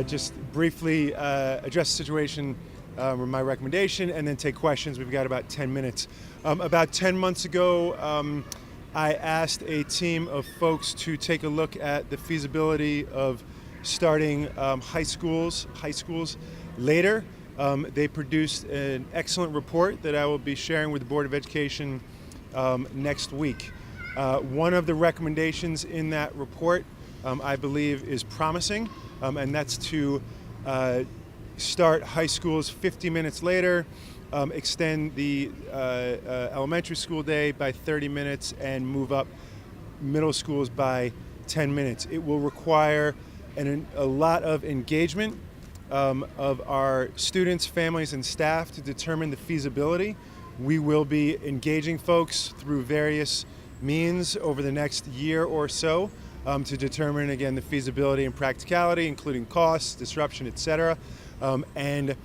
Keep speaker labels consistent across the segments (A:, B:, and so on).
A: just briefly address the situation with my recommendation and then take questions. We've got about 10 minutes. About 10 months ago, I asked a team of folks to take a look at the feasibility of starting high schools later. They produced an excellent report that I will be sharing with the Board of Education next week. One of the recommendations in that report, I believe, is promising, and that's to start high schools 50 minutes later, extend the elementary school day by 30 minutes, and move up middle schools by 10 minutes. It will require a lot of engagement of our students, families, and staff to determine the feasibility. We will be engaging folks through various means over the next year or so to determine, again, the feasibility and practicality, including costs, disruption, et cetera. And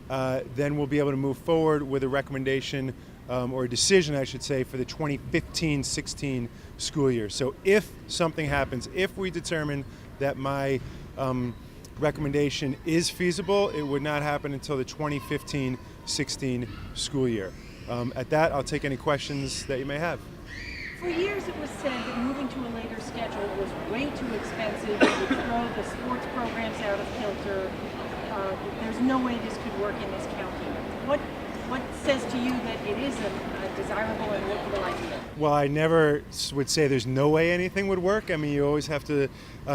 A: then we'll be able to move forward with a recommendation or a decision, I should say, for the 2015-16 school year. So if something happens, if we determine that my recommendation is feasible, it would not happen until the 2015-16 school year. At that, I'll take any questions that you may have.
B: For years it was said that moving to a later schedule was way too expensive, it would throw the sports programs out of kilter. There's no way this could work in this county. What says to you that it is a desirable and workable idea?
A: Well, I never would say there's no way anything would work. I mean, you always have to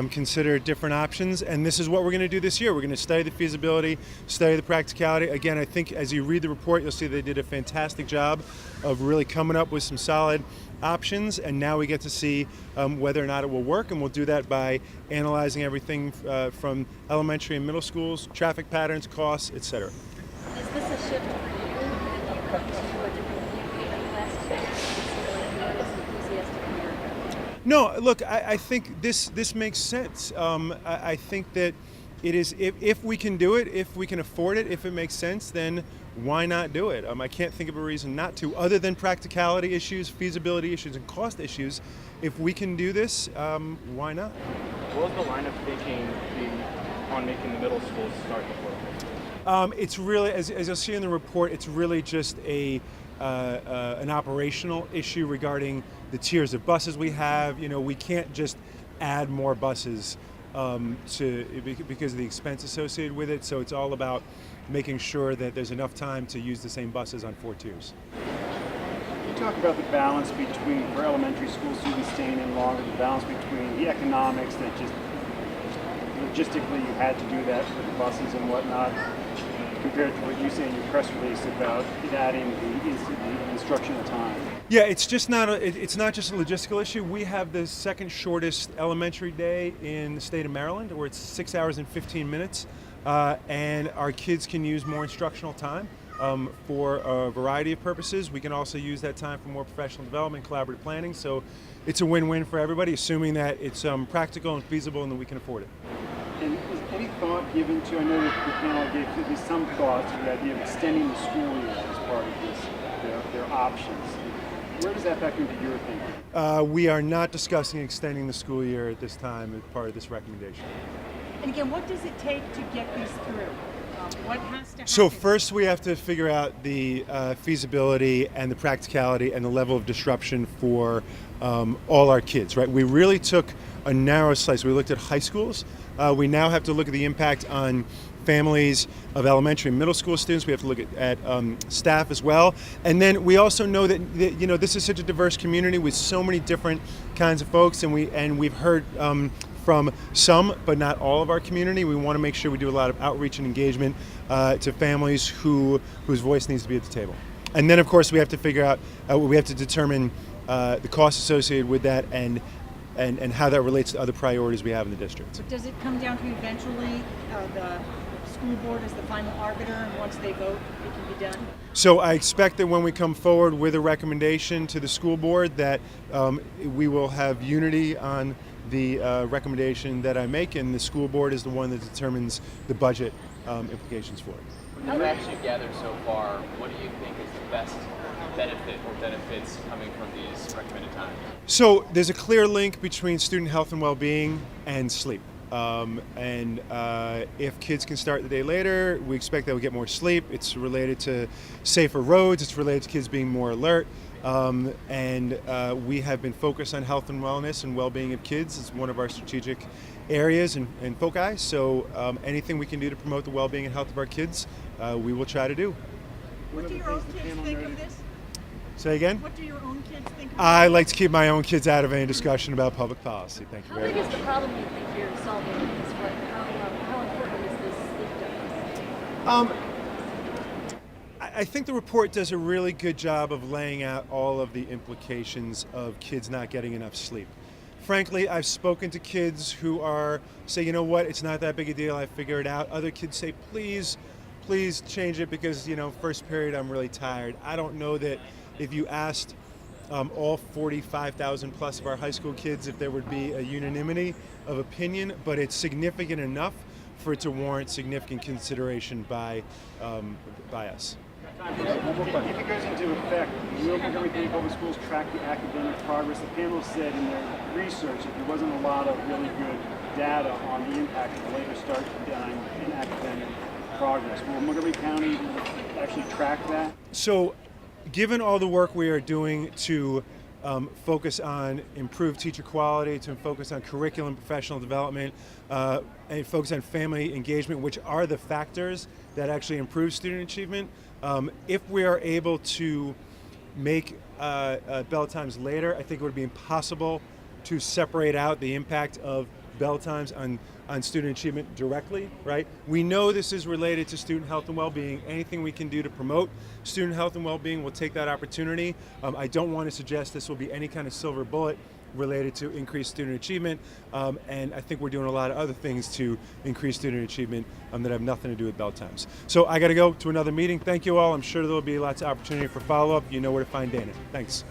A: consider different options, and this is what we're going to do this year. We're going to study the feasibility, study the practicality. Again, I think as you read the report, you'll see they did a fantastic job of really coming up with some solid options, and now we get to see whether or not it will work, and we'll do that by analyzing everything from elementary and middle schools, traffic patterns, costs, et cetera.
C: Is this a shift for you? Have you come to a different view than last year? Not as enthusiastic a year ago?
A: No, look, I think this makes sense. I think that it is, if we can do it, if we can afford it, if it makes sense, then why not do it? I can't think of a reason not to, other than practicality issues, feasibility issues, and cost issues. If we can do this, why not?
D: What was the line of thinking on making the middle schools start before?
A: It's really, as you'll see in the report, it's really just an operational issue regarding the tiers of buses we have. You know, we can't just add more buses because of the expense associated with it. So it's all about making sure that there's enough time to use the same buses on 4 tiers.
E: You talk about the balance between, for elementary school students staying in longer, the balance between the economics that just logistically you had to do that for the buses and whatnot, compared to what you say in your press release about it adding the instructional time.
A: Yeah, it's just not it's not just a logistical issue. We have the second shortest elementary day in the state of Maryland, where it's 6 hours and 15 minutes, and our kids can use more instructional time for a variety of purposes. We can also use that time for more professional development, collaborative planning. So it's a win-win for everybody, assuming that it's practical and feasible and that we can afford it.
E: And is any thought given to, I know that the panel gave at least some thought to the idea of extending the school year as part of this, their options. Where does that factor into your thinking?
A: We are not discussing extending the school year at this time as part of this recommendation.
B: And again, what does it take to get these through? What has to happen?
A: So first we have to figure out the feasibility and the practicality and the level of disruption for all our kids, right? We really took a narrow slice. We looked at high schools. We now have to look at the impact on families of elementary and middle school students. We have to look at staff as well. And then we also know that you know, this is such a diverse community with so many different kinds of folks, and we've heard from some, but not all of our community. We want to make sure we do a lot of outreach and engagement to families whose voice needs to be at the table. And then, of course, we have to figure out, we have to determine the costs associated with that and how that relates to other priorities we have in the district.
B: But does it come down to eventually the school board is the final arbiter, and once they vote, it can be done?
A: So I expect that when we come forward with a recommendation to the school board that we will have unity on the recommendation that I make, and the school board is the one that determines the budget implications for it.
D: What you've actually gathered so far, what do you think is the best benefit or benefits coming from these recommended times?
A: So there's a clear link between student health and well-being and sleep. If kids can start the day later, we expect they'll get more sleep. It's related to safer roads. It's related to kids being more alert. We have been focused on health and wellness and well-being of kids. It's one of our strategic areas and foci. So anything we can do to promote the well-being and health of our kids, we will try to do.
B: What do your own kids think of this?
A: Say again?
B: What do your own kids think of
A: I
B: this?
A: like to keep my own kids out of any discussion about public policy. Thank you
C: How
A: very
C: big
A: much.
C: is the problem you think you're solving with this work? How important is this sleep difference?
A: I think the report does a really good job of laying out all of the implications of kids not getting enough sleep. Frankly, I've spoken to kids who say, you know what, it's not that big a deal, I figure it out. Other kids say, please change it because, first period I'm really tired. I don't know that if you asked all 45,000 plus of our high school kids if there would be a unanimity of opinion, but it's significant enough for it to warrant significant consideration by us.
E: If it goes into effect, will Montgomery County Public Schools track the academic progress? The panel said in their research that there wasn't a lot of really good data on the impact of the later start time in academic progress. Will Montgomery County actually track that?
A: So, given all the work we are doing to focus on improved teacher quality, to focus on curriculum professional development, and focus on family engagement, which are the factors that actually improve student achievement, if we are able to make bell times later, I think it would be impossible to separate out the impact of bell times on student achievement directly, right? We know this is related to student health and well-being. Anything we can do to promote student health and well-being, we'll take that opportunity. I don't want to suggest this will be any kind of silver bullet related to increased student achievement, and I think we're doing a lot of other things to increase student achievement that have nothing to do with bell times. So I got to go to another meeting. Thank you all. I'm sure there'll be lots of opportunity for follow-up. You know where to find Dana. Thanks.